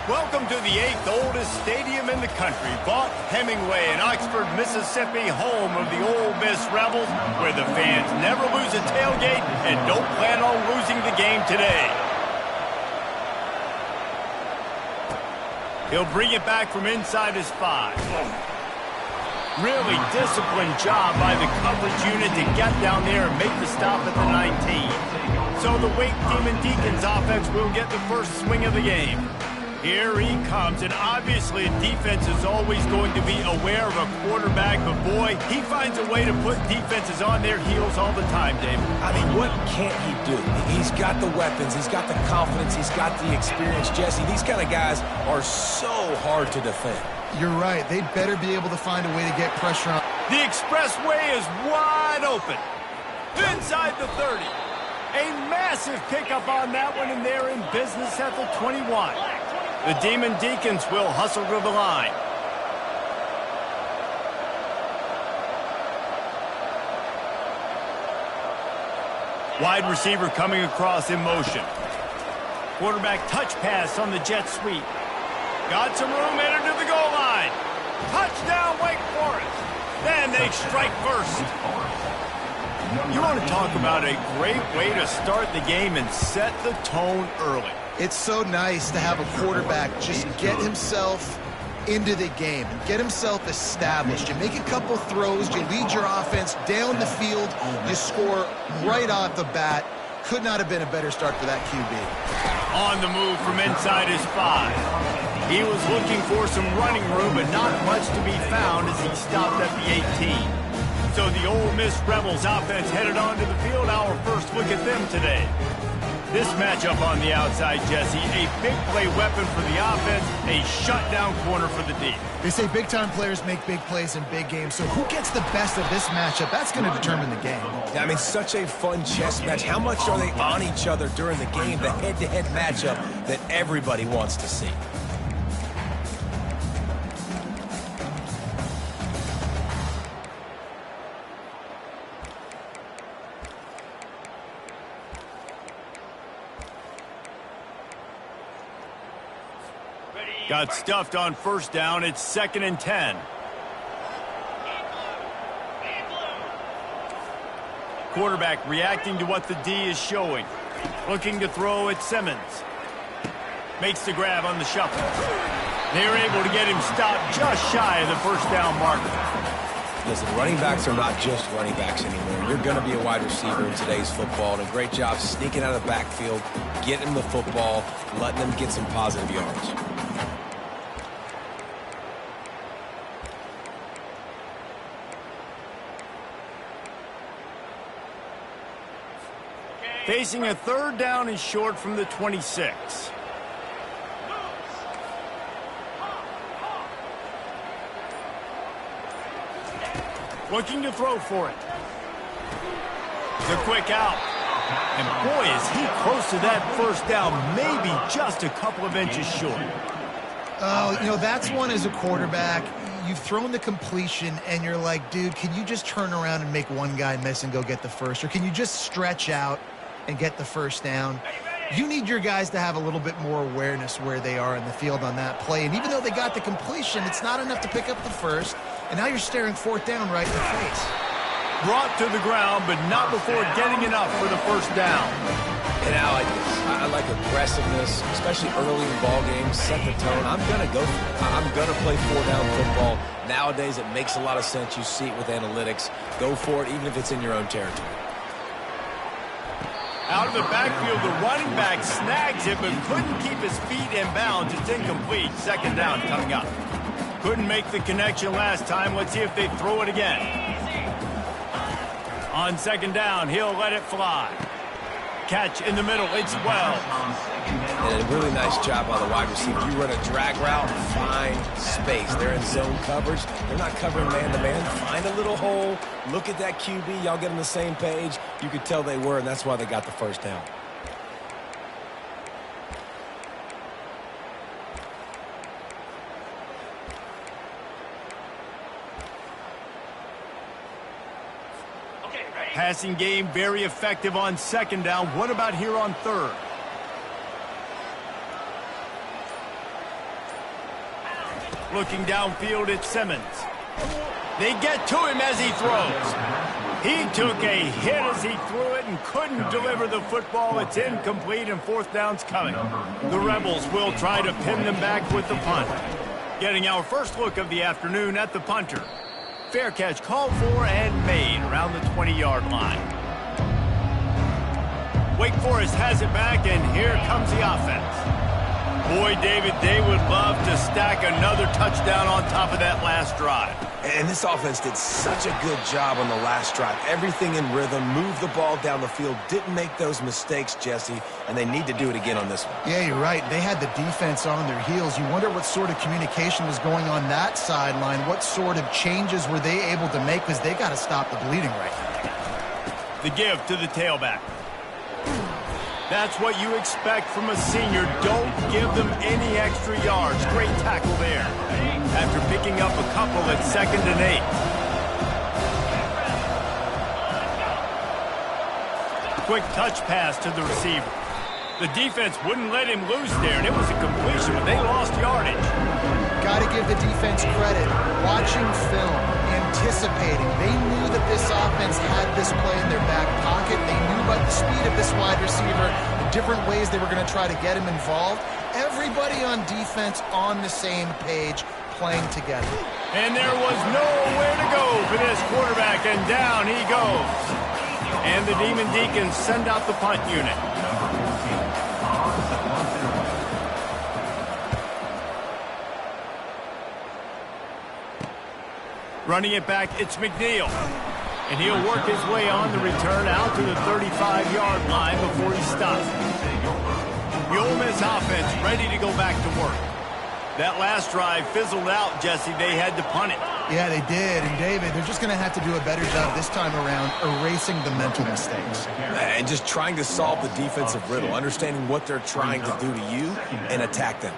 Welcome to the 8th oldest stadium in the country, Vaught Hemingway in Oxford, Mississippi, home of the Ole Miss Rebels, where the fans never lose a tailgate and don't plan on losing the game today. He'll bring it back from inside his 5. Really disciplined job by the coverage unit to get down there and make the stop at the 19. So the Wake Demon Deacons offense will get the first swing of the game. Here he comes, and obviously defense is always going to be aware of a quarterback, but boy, he finds a way to put defenses on their heels all the time, David. I mean, what can't he do? He's got the weapons, he's got the confidence, he's got the experience. Jesse, these kind of guys are so hard to defend. You're right. They'd better be able to find a way to get pressure on. The expressway is wide open. Inside the 30. A massive pickup on that one, and they're in business at the 21. The Demon Deacons will hustle to the line. Wide receiver coming across in motion. Quarterback touch pass on the jet sweep. Got some room, entered to the goal line. Touchdown, Wake Forest. Then they strike first. You want to talk about a great way to start the game and set the tone early. It's so nice to have a quarterback just get himself into the game and get himself established. You make a couple throws, you lead your offense down the field, you score right off the bat. Could not have been a better start for that QB. On the move from inside his 5. He was looking for some running room, but not much to be found as he stopped at the 18. So the Ole Miss Rebels offense headed onto the field. Our first look at them today. This matchup on the outside, Jesse, a big play weapon for the offense, a shutdown corner for the D. They say big-time players make big plays in big games, so who gets the best of this matchup? That's going to determine the game. I mean, such a fun chess match. How much are they on each other during the game, the head-to-head matchup that everybody wants to see? Got stuffed on first down. It's 2nd and 10. Quarterback reacting to what the D is showing. Looking to throw at Simmons. Makes the grab on the shuffle. They're able to get him stopped just shy of the first down marker. Listen, running backs are not just running backs anymore. You're going to be a wide receiver in today's football, and a great job sneaking out of the backfield, getting them the football, letting them get some positive yards. Facing a 3rd down and short from the 26. Looking to throw for it. The quick out. And boy, is he close to that first down, maybe just a couple of inches short. Oh, you know, that's one as a quarterback. You've thrown the completion, and you're like, dude, can you just turn around and make one guy miss and go get the first? Or can you just stretch out and get the first down? You need your guys to have a little bit more awareness where they are in the field on that play. And even though they got the completion, it's not enough to pick up the first. And now you're staring 4th down right in the face. Brought to the ground, but not before getting enough for the first down. And I like this. I like aggressiveness, especially early in ball games. Set the tone. I'm going to go for it. I'm going to play 4-down football. Nowadays, it makes a lot of sense. You see it with analytics. Go for it, even if it's in your own territory. Out of the backfield, the running back snags it, but couldn't keep his feet in bounds. It's incomplete. 2nd down coming up. Couldn't make the connection last time. Let's see if they throw it again. On 2nd down, he'll let it fly. Catch in the middle. It's Wells. And a really nice job by the wide receiver. You run a drag route, find space. They're in zone coverage. They're not covering man-to-man. Find a little hole. Look at that QB. Y'all get on the same page. You could tell they were, and that's why they got the first down. Passing game very effective on 2nd down. What about here on 3rd? Looking downfield at Simmons. They get to him as he throws. He took a hit as he threw it and couldn't deliver the football. It's incomplete and fourth down's coming. The Rebels will try to pin them back with the punt. Getting our first look of the afternoon at the punter. Fair catch called for and made around the 20-yard line. Wake Forest has it back, and here comes the offense. Boy, David, they would love to stack another touchdown on top of that last drive. And this offense did such a good job on the last drive. Everything in rhythm, moved the ball down the field, didn't make those mistakes, Jesse, and they need to do it again on this one. Yeah, you're right. They had the defense on their heels. You wonder what sort of communication was going on that sideline. What sort of changes were they able to make, because they got to stop the bleeding right now. The give to the tailback. That's what you expect from a senior. Don't give them any extra yards. Great tackle there. After picking up a couple at 2nd and 8. Quick touch pass to the receiver. The defense wouldn't let him loose there, and it was a completion, but they lost yardage. Got to give the defense credit. Watching film, anticipating. They knew that this offense had this play in their back pocket. They knew about the speed of this wide receiver, the different ways they were going to try to get him involved. Everybody on defense on the same page, playing together. And there was nowhere to go for this quarterback, and down he goes. And the Demon Deacons send out the punt unit. Running it back, it's McNeil. And he'll work his way on the return out to the 35-yard line before he stops. The Ole Miss offense ready to go back to work. That last drive fizzled out, Jesse. They had to punt it. Yeah, they did. And, David, they're just going to have to do a better job this time around erasing the mental mistakes. And just trying to solve the defensive riddle, understanding what they're trying to do to you and attack them.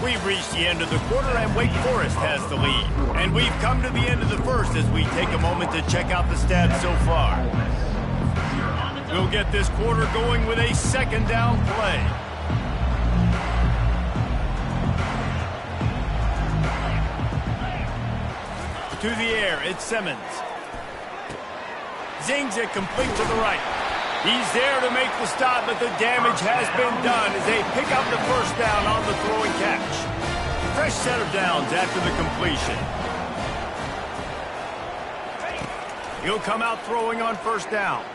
We've reached the end of the quarter, and Wake Forest has the lead. And we've come to the end of the first as we take a moment to check out the stats so far. We'll get this quarter going with a 2nd down play. To the air, it's Simmons. Zings it complete to the right. He's there to make the stop, but the damage has been done as they pick up the first down on the throw and catch. Fresh set of downs after the completion. He'll come out throwing on first down.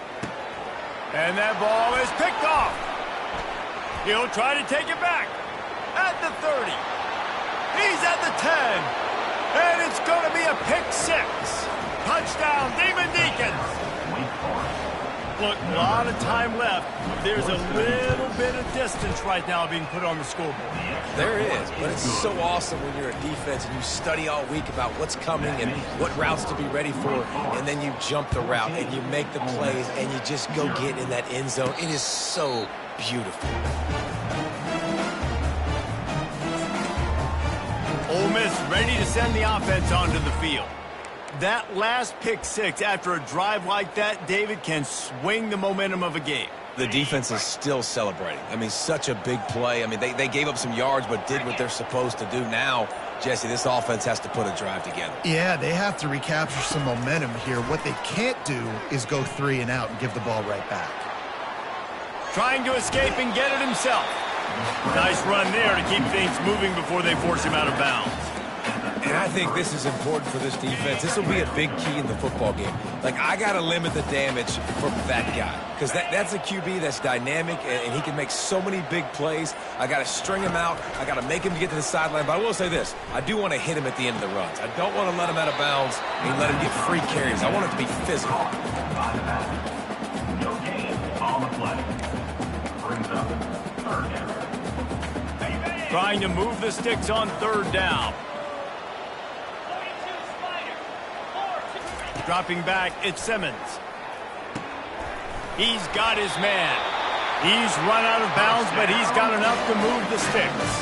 And that ball is picked off. He'll try to take it back at the 30. He's at the 10. And it's going to be a pick 6. Touchdown, Demon Deacons. Look, a lot of time left. There's a little bit of distance right now being put on the scoreboard. There is, but it's so awesome when you're a defense and you study all week about what's coming and what routes to be ready for, and then you jump the route and you make the plays and you just go get in that end zone. It is so beautiful. Ole Miss ready to send the offense onto the field. That last pick 6 after a drive like that, David, can swing the momentum of a game. The defense is still celebrating. I mean, such a big play. I mean, they gave up some yards but did what they're supposed to do. Now, Jesse, this offense has to put a drive together. Yeah, they have to recapture some momentum here. What they can't do is go 3 and out and give the ball right back. Trying to escape and get it himself. Nice run there to keep things moving before they force him out of bounds. And I think this is important for this defense. This will be a big key in the football game. Like, I got to limit the damage from that guy because that's a QB that's dynamic, and he can make so many big plays. I got to string him out. I got to make him get to the sideline. But I will say this. I do want to hit him at the end of the runs. I don't want to let him out of bounds and let him get free carries. I want it to be physical. Trying to move the sticks on 3rd down. Dropping back, it's Simmons. He's got his man. He's run out of bounds, but he's got enough to move the sticks.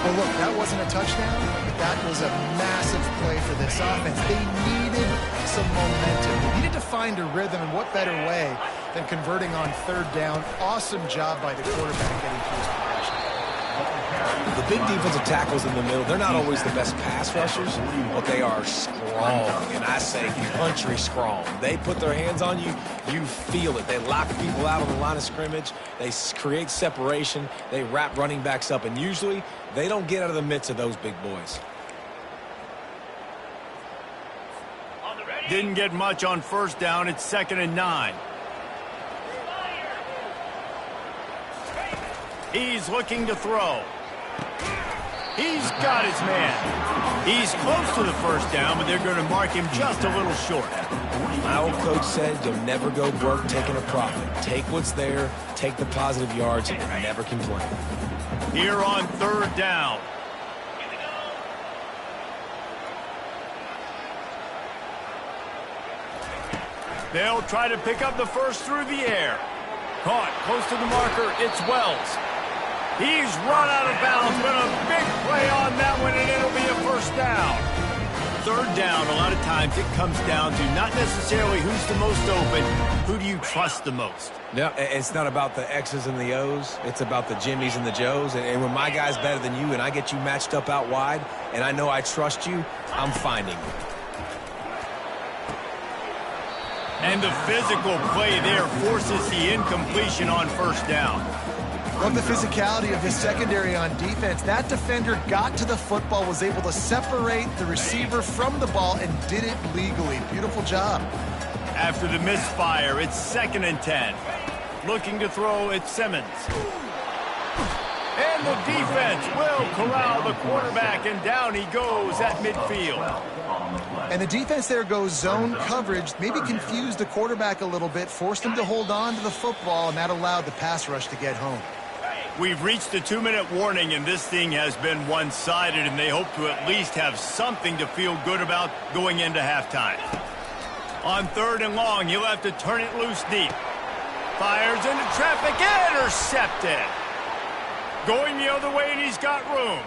Well, look, that wasn't a touchdown, but that was a massive play for this offense. They needed some momentum. They needed to find a rhythm, and what better way than converting on third down. Awesome job by the quarterback getting through his progression. The big defensive tackles in the middle, they're not always the best pass rushers, but they are strong, and I say country strong. They put their hands on you, you feel it. They lock people out on the line of scrimmage. They create separation. They wrap running backs up, and usually they don't get out of the midst of those big boys. Didn't get much on first down. It's 2nd and 9. He's looking to throw. He's got his man. He's close to the first down, but they're going to mark him just a little short. My old coach said you'll never go broke taking a profit. Take what's there, take the positive yards, and never complain. Here on third down. They'll try to pick up the first through the air. Caught close to the marker. It's Wells. He's run out of bounds, but a big play on that one, and it'll be a first down. Third down, a lot of times it comes down to not necessarily who's the most open, who do you trust the most? Yeah, it's not about the X's and the O's. It's about the Jimmies and the Joes. And when my guy's better than you and I get you matched up out wide, and I know I trust you, I'm finding you. And the physical play there forces the incompletion on first down. Love the physicality of this secondary on defense. That defender got to the football, was able to separate the receiver from the ball, and did it legally. Beautiful job. After the misfire, it's 2nd and 10. Looking to throw, it's Simmons. And the defense will corral the quarterback, and down he goes at midfield. And the defense there goes zone coverage, maybe confused the quarterback a little bit, forced him to hold on to the football, and that allowed the pass rush to get home. We've reached the 2-minute warning, and this thing has been one-sided, and they hope to at least have something to feel good about going into halftime. On third and long, he'll have to turn it loose deep. Fires into traffic, intercepted. Going the other way, and he's got room.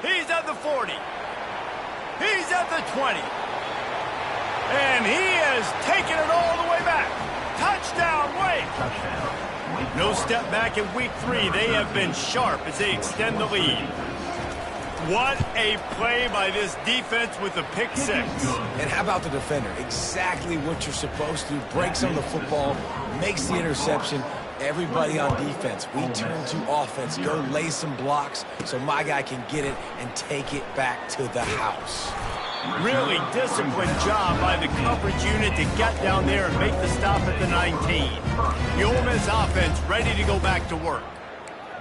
He's at the 40. He's at the 20. And he has taken it all the way back. Touchdown, Wake. No step back in week 3. They have been sharp as they extend the lead. What a play by this defense with a pick 6. And how about the defender? Exactly what you're supposed to do. Breaks on the football, makes the interception. Everybody on defense, we turn to offense. Go lay some blocks so my guy can get it and take it back to the house. Really disciplined job by the coverage unit to get down there and make the stop at the 19. The Ole Miss offense ready to go back to work.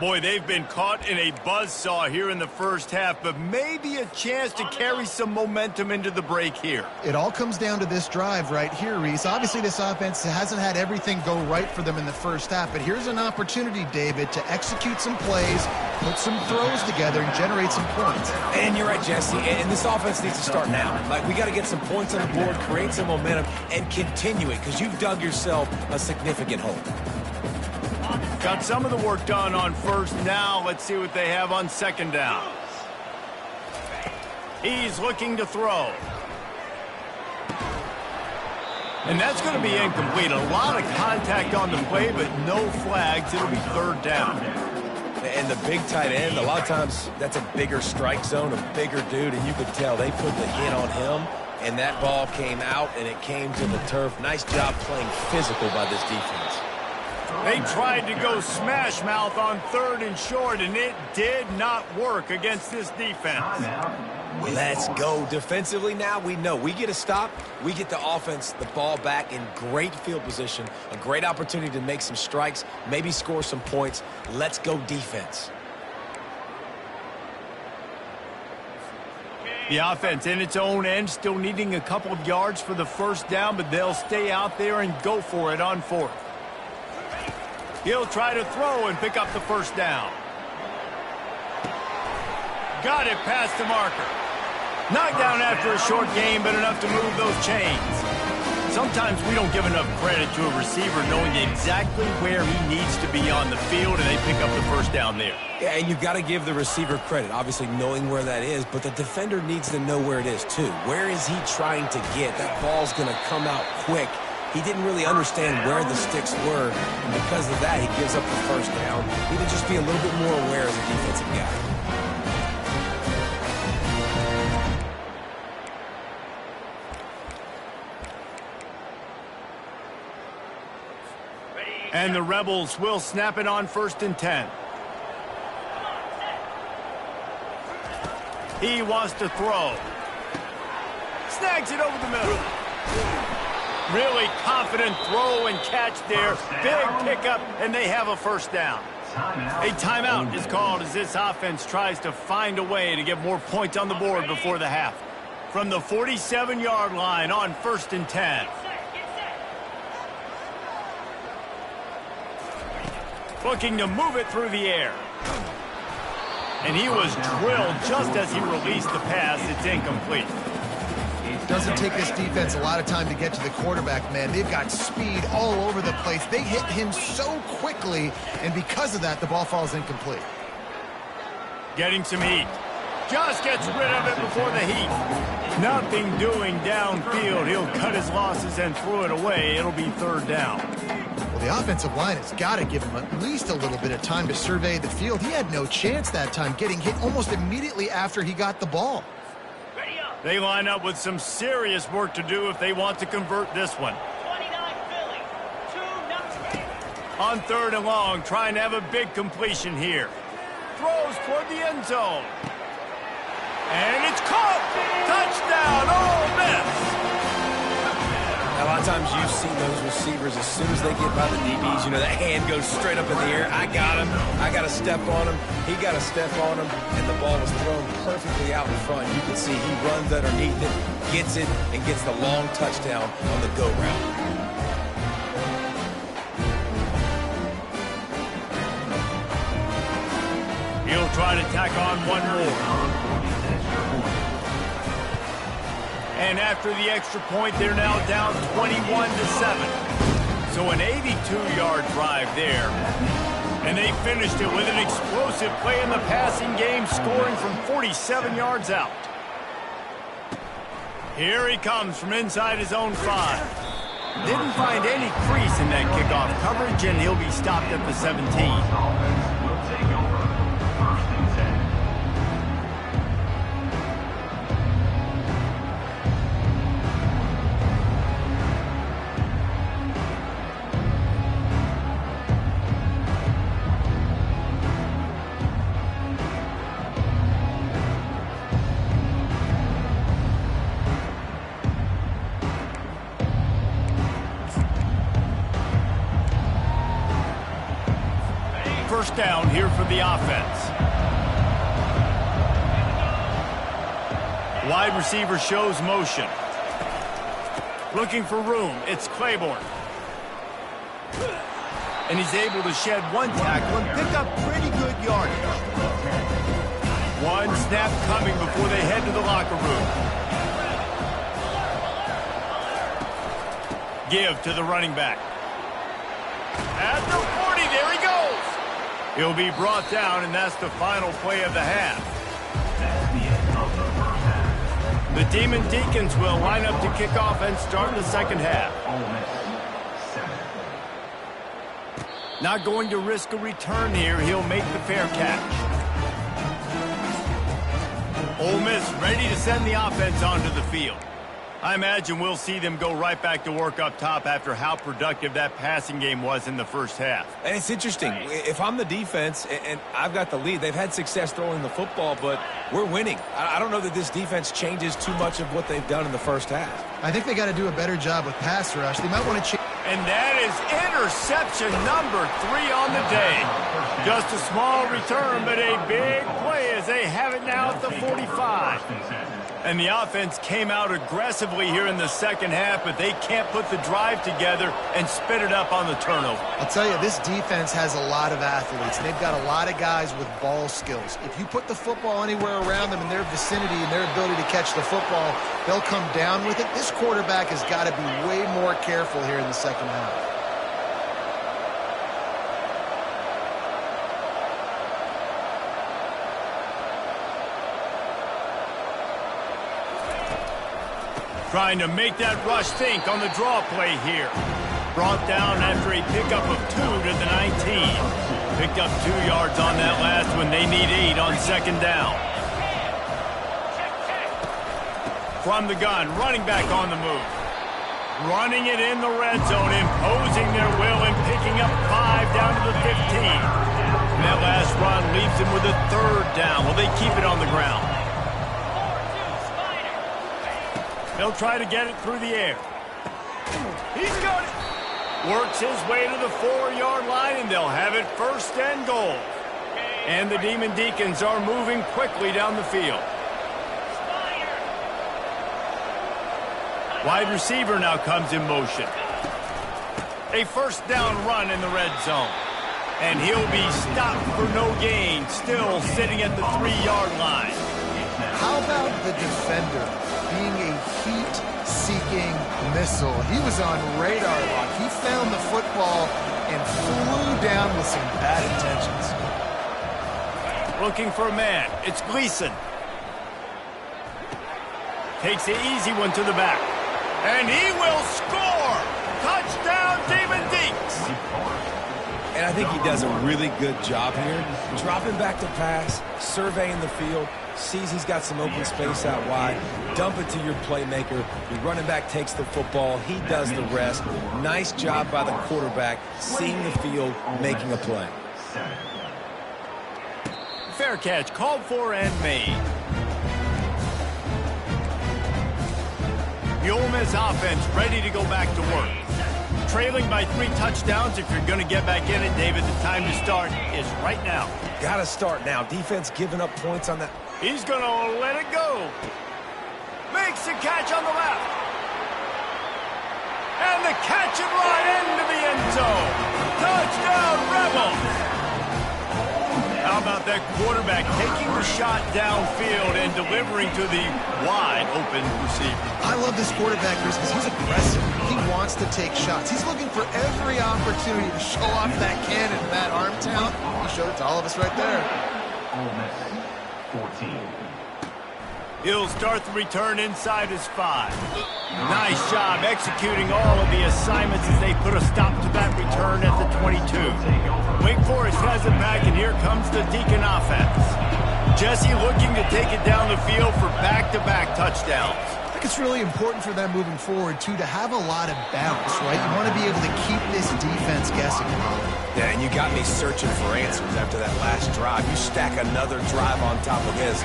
Boy, they've been caught in a buzzsaw here in the first half, but maybe a chance to carry some momentum into the break here. It all comes down to this drive right here, Reese. Obviously, this offense hasn't had everything go right for them in the first half, but here's an opportunity, David, to execute some plays, put some throws together, and generate some points. And you're right, Jesse, and this offense needs to start now. Like, we got to get some points on the board, create some momentum, and continue it, because you've dug yourself a significant hole. Got some of the work done on first. Now let's see what they have on second down. He's looking to throw. And that's going to be incomplete. A lot of contact on the play, but no flags. It'll be third down. And the big tight end, a lot of times that's a bigger strike zone, a bigger dude, and you could tell they put the hit on him, and that ball came out, and it came to the turf. Nice job playing physical by this defense. They tried to go smash mouth on third and short, and it did not work against this defense. Let's go. Defensively now, we know we get a stop. We get the offense the ball back in great field position, a great opportunity to make some strikes, maybe score some points. Let's go defense. The offense in its own end, still needing a couple of yards for the first down, but they'll stay out there and go for it on fourth. He'll try to throw and pick up the first down. Got it past the marker. Knocked down after a short game, but enough to move those chains. Sometimes we don't give enough credit to a receiver knowing exactly where he needs to be on the field, and they pick up the first down there. Yeah, and you've got to give the receiver credit, obviously knowing where that is, but the defender needs to know where it is too. Where is he trying to get? That ball's going to come out quick. He didn't really understand where the sticks were, and because of that, he gives up the first down. He need to just be a little bit more aware as a defensive guy. And the Rebels will snap it on 1st and 10. He wants to throw. Snags it over the middle. Really confident throw and catch there. Big pickup, and they have a first down. A timeout is called as this offense tries to find a way to get more points on the board before the half. From the 47-yard line on 1st and 10. Looking to move it through the air. And he was drilled just as he released the pass. It's incomplete. It doesn't take this defense a lot of time to get to the quarterback, man. They've got speed all over the place. They hit him so quickly, and because of that, the ball falls incomplete. Getting some heat. Just gets rid of it before the heat. Nothing doing downfield. He'll cut his losses and throw it away. It'll be 3rd down. Well, the offensive line has got to give him at least a little bit of time to survey the field. He had no chance that time, getting hit almost immediately after he got the ball. They line up with some serious work to do if they want to convert this one. 29 Philly. 2-0. On 3rd and long, trying to have a big completion here. Throws toward the end zone. And it's caught! Touchdown, Ole Miss! A lot of times you see those receivers, as soon as they get by the DBs, you know, that hand goes straight up in the air. I got him. I got to step on him. He got to step on him, and the ball was thrown perfectly out in front. You can see he runs underneath it, gets it, and gets the long touchdown on the go route. He'll try to tack on one more. And after the extra point, they're now down 21-7. So an 82-yard drive there. And they finished it with an explosive play in the passing game, scoring from 47 yards out. Here he comes from inside his own 5. Didn't find any crease in that kickoff coverage, and he'll be stopped at the 17. First down here for the offense. Wide receiver shows motion. Looking for room. It's Claiborne. And he's able to shed one tackle and pick up pretty good yardage. One snap coming before they head to the locker room. Give to the running back. At the 40, there he goes. He'll be brought down, and that's the final play of the half. The Demon Deacons will line up to kick off and start the second half. Not going to risk a return here. He'll make the fair catch. Ole Miss ready to send the offense onto the field. I imagine we'll see them go right back to work up top after how productive that passing game was in the first half. And it's interesting. If I'm the defense and I've got the lead, they've had success throwing the football, but we're winning. I don't know that this defense changes too much of what they've done in the first half. I think they got to do a better job with pass rush. They might want to change. And that is interception number 3 on the day. Just a small return, but a big play as they have it now at the 45. And the offense came out aggressively here in the second half, but they can't put the drive together and spit it up on the turnover. I'll tell you, this defense has a lot of athletes, and they've got a lot of guys with ball skills. If you put the football anywhere around them in their vicinity and their ability to catch the football, they'll come down with it. This quarterback has got to be way more careful here in the second half. Trying to make that rush think on the draw play here. Brought down after a pickup of 2 to the 19. Picked up 2 yards on that last one. They need 8 on second down. From the gun, running back on the move. Running it in the red zone, imposing their will and picking up 5 down to the 15. And that last run leaves them with a 3rd down. Will they keep it on the ground? They'll try to get it through the air. He's got it. Works his way to the 4-yard line, and they'll have it 1st and goal. And the Demon Deacons are moving quickly down the field. Wide receiver now comes in motion. A 1st down run in the red zone. And he'll be stopped for no gain, still sitting at the 3-yard line. How about the defender being a heat-seeking missile? He was on radar lock. He found the football and flew down with some bad intentions. Looking for a man. It's Gleason. Takes the easy one to the back. And he will score! Touchdown, Demon Deacs! And I think he does a really good job here. Dropping back to pass, surveying the field, sees he's got some open space out wide, dump it to your playmaker. Your running back takes the football. He does the rest. Nice job by the quarterback, seeing the field, making a play. Fair catch, called for and made. The Ole Miss offense ready to go back to work. Trailing by 3 touchdowns. If you're going to get back in it, David, the time to start is right now. Got to start now. Defense giving up points on that. He's going to let it go. Makes the catch on the left. And the catch and right into the end zone. Touchdown, Rebels! How about that quarterback taking the shot downfield and delivering to the wide-open receiver? I love this quarterback, Chris, because he's aggressive. He wants to take shots. He's looking for every opportunity to show off that cannon, that arm talent. He showed it to all of us right there. Ole Miss, 14. He'll start the return inside his 5. Nice job executing all of the assignments as they put a stop to that return at the 22. Wake Forest has it back, and here comes the Deacon offense. Jesse looking to take it down the field for back-to-back touchdowns. I think it's really important for them moving forward, too, to have a lot of bounce, right? You want to be able to keep this defense guessing. Yeah, and you got me searching for answers after that last drive. You stack another drive on top of this,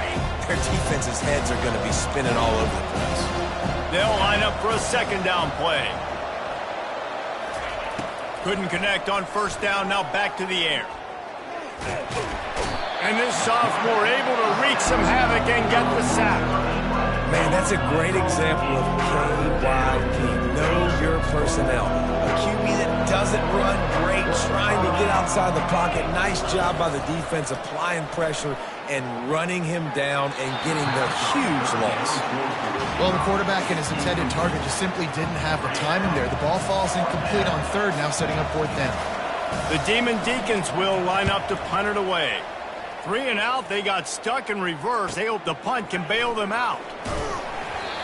their defense's heads are going to be spinning all over the place. They'll line up for a 2nd down play. Couldn't connect on 1st down, now back to the air. And this sophomore able to wreak some havoc and get the sack. Man, that's a great example of KYP. Know your personnel. A QB that doesn't run great, trying to get outside the pocket. Nice job by the defense applying pressure and running him down and getting the huge loss. Well, the quarterback and his intended target just simply didn't have the timing there. The ball falls incomplete on 3rd, now setting up 4th down. The Demon Deacons will line up to punt it away. 3 and out, they got stuck in reverse. They hope the punt can bail them out.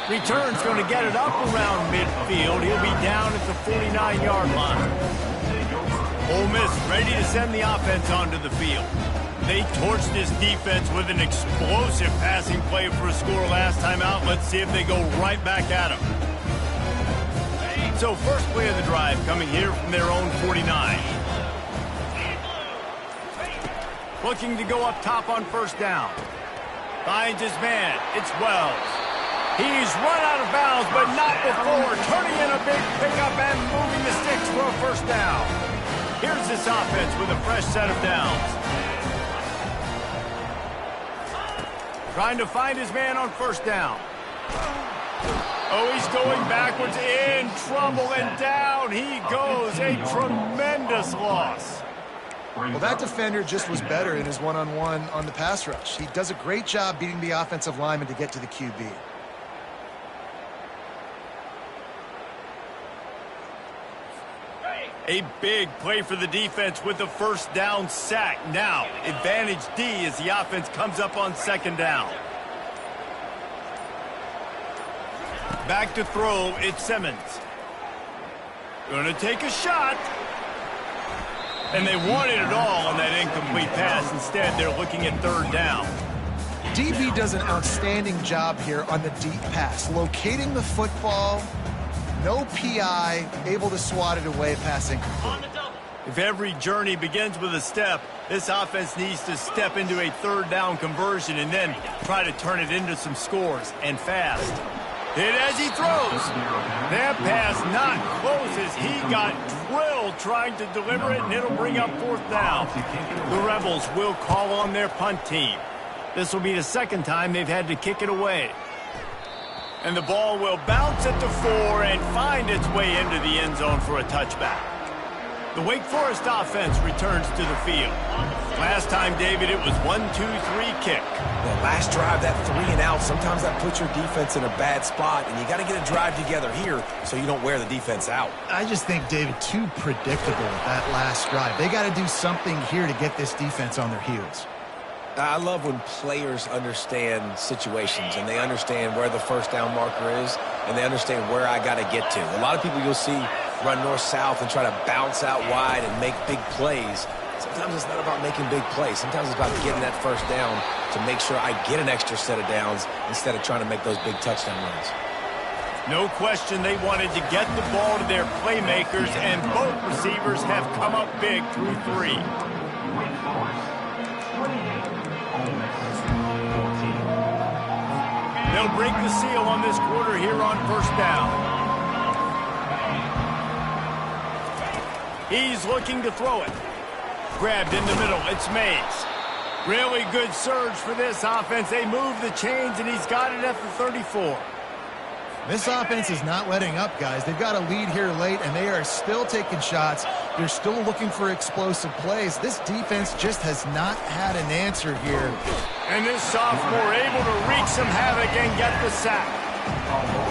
Return's going to get it up around midfield. He'll be down at the 49-yard line. Ole Miss ready to send the offense onto the field. They torched this defense with an explosive passing play for a score last time out. Let's see if they go right back at him. So first play of the drive coming here from their own 49. Looking to go up top on 1st down. Finds his man. It's Wells. He's run out of bounds, but not before. Turning in a big pickup and moving the sticks for a 1st down. Here's this offense with a fresh set of downs. Trying to find his man on 1st down. Oh, he's going backwards, in trouble, and down he goes. A tremendous loss. Well, that defender just was better in his one-on-one on the pass rush. He does a great job beating the offensive lineman to get to the QB. A big play for the defense with the 1st down sack. Now, advantage D as the offense comes up on 2nd down. Back to throw, it's Simmons. Gonna take a shot. And they wanted it all on that incomplete pass. Instead, they're looking at third down. DB does an outstanding job here on the deep pass. Locating the football, no PI, able to swat it away, pass incomplete. If every journey begins with a step, this offense needs to step into a third down conversion and then try to turn it into some scores, and fast. Hit as he throws. That pass not close as he got drilled trying to deliver it, and it'll bring up fourth down. The Rebels will call on their punt team. This will be the second time they've had to kick it away. And the ball will bounce at the 4 and find its way into the end zone for a touchback. The Wake Forest offense returns to the field. Last time, David, it was 1-2-3 kick. The last drive, that 3 and out, sometimes that puts your defense in a bad spot, and you got to get a drive together here so you don't wear the defense out. I just think, David, too predictable with that last drive. They got to do something here to get this defense on their heels. I love when players understand situations and they understand where the first down marker is and they understand where I got to get to. A lot of people you'll see run north-south and try to bounce out wide and make big plays. Sometimes it's not about making big plays. Sometimes it's about getting that first down to make sure I get an extra set of downs instead of trying to make those big touchdown runs. No question they wanted to get the ball to their playmakers, and both receivers have come up big through 3. They'll break the seal on this quarter here on first down. He's looking to throw it. Grabbed in the middle, it's Mays. Really good surge for this offense. They move the chains, and he's got it at the 34. This offense is not letting up, guys. They've got a lead here late, and they are still taking shots. They're still looking for explosive plays. This defense just has not had an answer here. And this sophomore able to wreak some havoc and get the sack.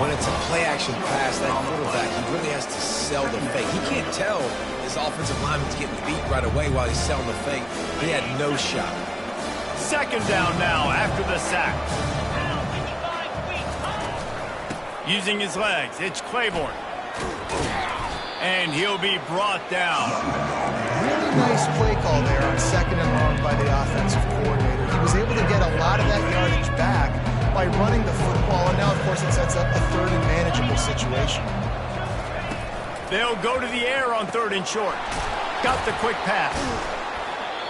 When it's a play-action pass, that quarterback, he really has to sell the fake. He can't tell his offensive lineman's getting beat right away while he's selling the fake. He had no shot. Second down now after the sack. Using his legs, it's Claiborne. And he'll be brought down. Really nice play call there on second and long by the offensive coordinator. He was able to get a lot of that yardage back by running the football, and now, of course, it sets up a third and manageable situation. They'll go to the air on third and short. Got the quick pass.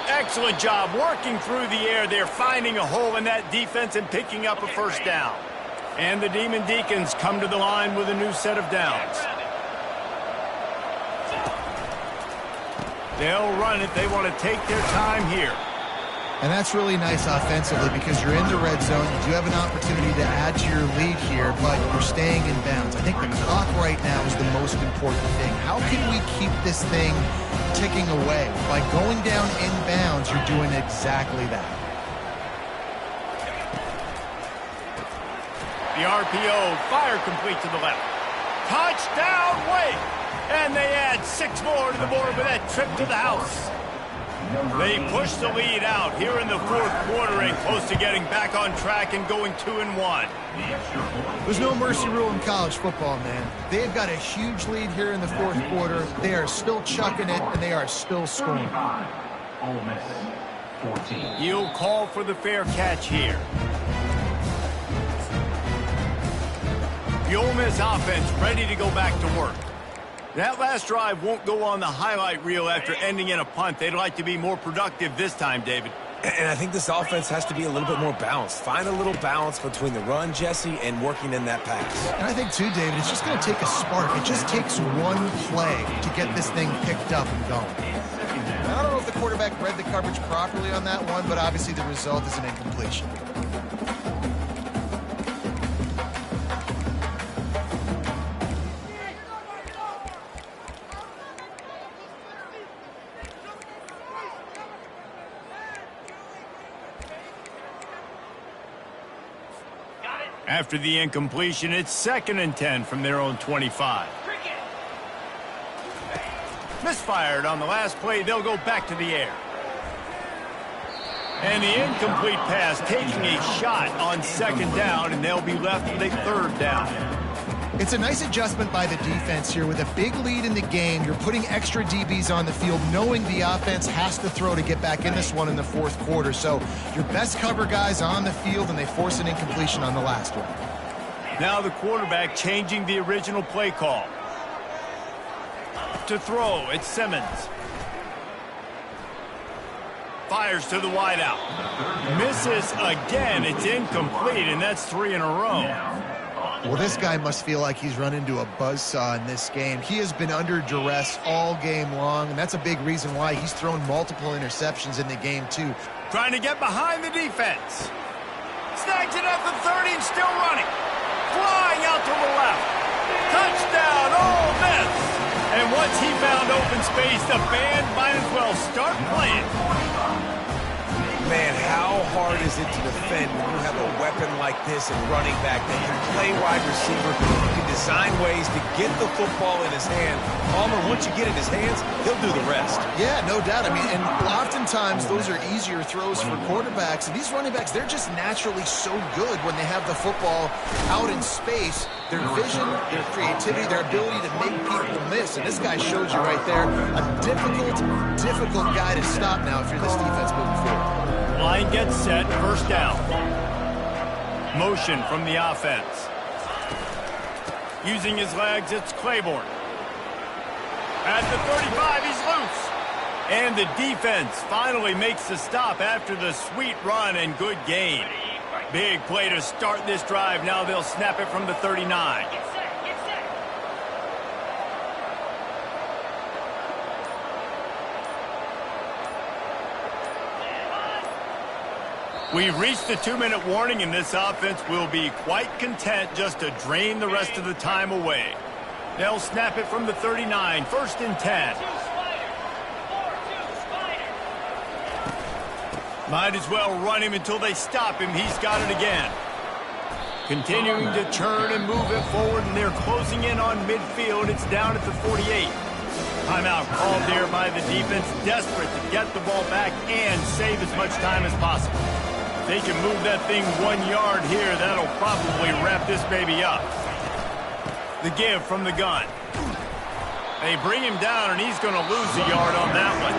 Excellent job working through the air. They're finding a hole in that defense and picking up a first down. And the Demon Deacons come to the line with a new set of downs. They'll run it. They want to take their time here. And that's really nice offensively because you're in the red zone. You do have an opportunity to add to your lead here, but you're staying in bounds. I think the clock right now is the most important thing. How can we keep this thing ticking away? By going down in bounds, you're doing exactly that. The RPO, fire complete to the left. Touchdown, Wake! And they add 6 more to the board with that trip to the house. They push the lead out here in the fourth quarter and close to getting back on track and going 2-1. There's no mercy rule in college football, man. They've got a huge lead here in the fourth quarter. They are still chucking it, and they are still scoring. Ole Miss, 14. You'll call for the fair catch here. The Ole Miss offense ready to go back to work. That last drive won't go on the highlight reel after ending in a punt. They'd like to be more productive this time, David. And I think this offense has to be a little bit more balanced. Find a little balance between the run, Jesse, and working in that pass. And I think, too, David, it's just going to take a spark. It just takes one play to get this thing picked up and going. I don't know if the quarterback read the coverage properly on that one, but obviously the result is an incompletion. After the incompletion, it's 2nd and 10 from their own 25. Misfired on the last play. They'll go back to the air. And the incomplete pass taking a shot on 2nd down, and they'll be left with a 3rd down. It's a nice adjustment by the defense here. With a big lead in the game, you're putting extra DBs on the field, knowing the offense has to throw to get back in this one in the fourth quarter. So your best cover guys on the field, and they force an incompletion on the last one. Now the quarterback changing the original play call. To throw, it's Simmons. Fires to the wideout. Misses again. It's incomplete, and that's 3 in a row. Well, this guy must feel like he's run into a buzzsaw in this game. He has been under duress all game long, and that's a big reason why he's thrown multiple interceptions in the game, too. Trying to get behind the defense. Snags it at the 30 and still running. Flying out to the left. Touchdown, Ole Miss. And once he found open space, the band might as well start playing. Man, how hard is it to defend when you have a weapon like this and running back that can play wide receiver, who can design ways to get the football in his hand? Palmer, once you get it in his hands, he'll do the rest. Yeah, no doubt. I mean, and oftentimes those are easier throws for quarterbacks. And these running backs, they're just naturally so good when they have the football out in space. Their vision, their creativity, their ability to make people miss. And this guy shows you right there a difficult guy to stop now if you're this defense moving forward. Line gets set, first down. Motion from the offense. Using his legs, it's Claiborne. At the 35, he's loose. And the defense finally makes the stop after the sweet run and good gain. Big play to start this drive. Now they'll snap it from the 39. Get set, get set. We've reached the 2-minute warning, and this offense will be quite content just to drain the rest of the time away. They'll snap it from the 39, first and 10. 4-2 Spider. Might as well run him until they stop him. He's got it again. Continuing to turn and move it forward, and they're closing in on midfield. It's down at the 48. Timeout called there by the defense, desperate to get the ball back and save as much time as possible. If they can move that thing 1 yard here, that'll probably wrap this baby up. The give from the gun. They bring him down, and he's going to lose a yard on that one.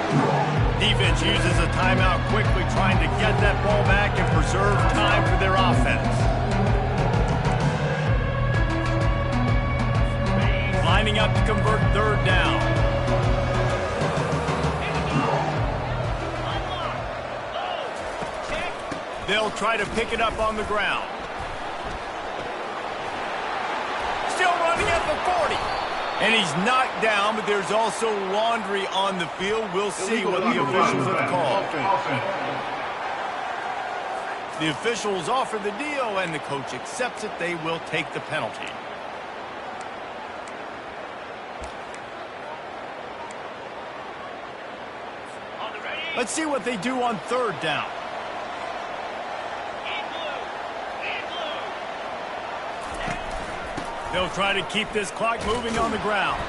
Defense uses a timeout quickly, trying to get that ball back and preserve time for their offense. Lining up to convert third down. They'll try to pick it up on the ground. Still running at the 40. And he's knocked down, but there's also laundry on the field. We'll see what the officials have called. The officials offer the deal, and the coach accepts it. They will take the penalty. Let's see what they do on third down. They'll try to keep this clock moving on the ground.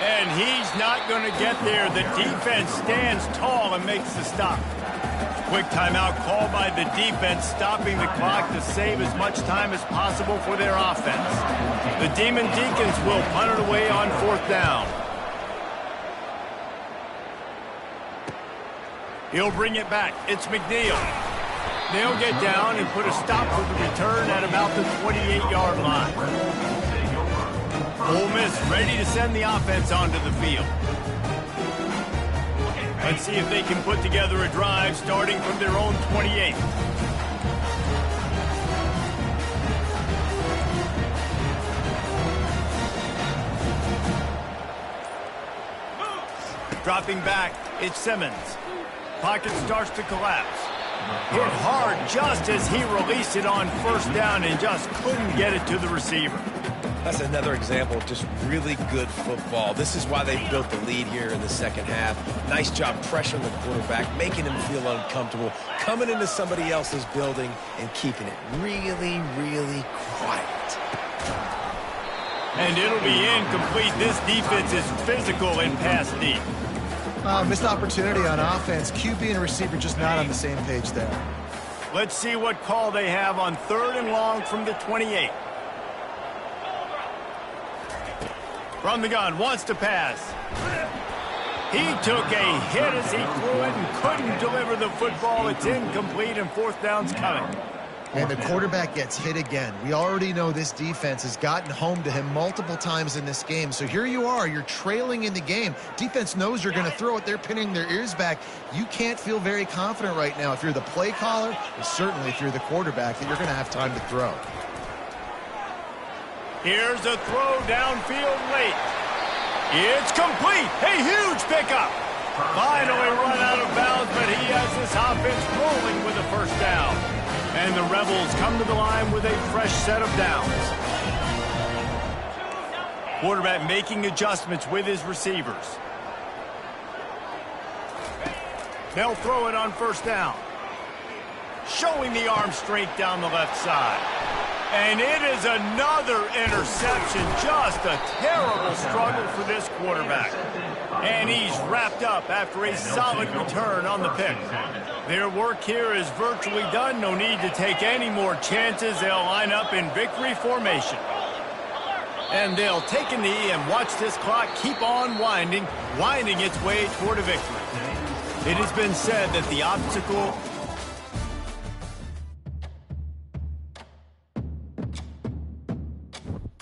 And he's not going to get there. The defense stands tall and makes the stop. Quick timeout called by the defense, stopping the clock to save as much time as possible for their offense. The Demon Deacons will punt it away on fourth down. He'll bring it back. It's McNeil. They'll get down and put a stop for the return at about the 28-yard line. Ole Miss ready to send the offense onto the field. Let's see if they can put together a drive starting from their own 28. Dropping back, it's Simmons. Pocket starts to collapse. Hit hard just as he released it on first down and just couldn't get it to the receiver. That's another example of just really good football. This is why they built the lead here in the second half. Nice job pressuring the quarterback, making him feel uncomfortable, coming into somebody else's building and keeping it really, really quiet. And it'll be incomplete. This defense is physical and pass deep. Missed opportunity on offense. QB and receiver just not on the same page there. Let's see what call they have on third and long from the 28. From the gun, wants to pass. He took a hit as he threw it and couldn't deliver the football. It's incomplete and fourth down's coming. And the quarterback gets hit again. We already know this defense has gotten home to him multiple times in this game. So here you are, you're trailing in the game. Defense knows you're going to throw it. They're pinning their ears back. You can't feel very confident right now if you're the play caller, and certainly if you're the quarterback, that you're going to have time to throw. Here's a throw downfield late. It's complete. A huge pickup. Finally run out of bounds, but he has this offense rolling with a first down. And the Rebels come to the line with a fresh set of downs. Quarterback making adjustments with his receivers. They'll throw it on first down. Showing the arm strength down the left side. And it is another interception. Just a terrible struggle for this quarterback. And he's wrapped up after a solid return on the pick. Their work here is virtually done. No need to take any more chances. They'll line up in victory formation. And they'll take a knee and watch this clock keep on winding its way toward a victory. It has been said that the obstacle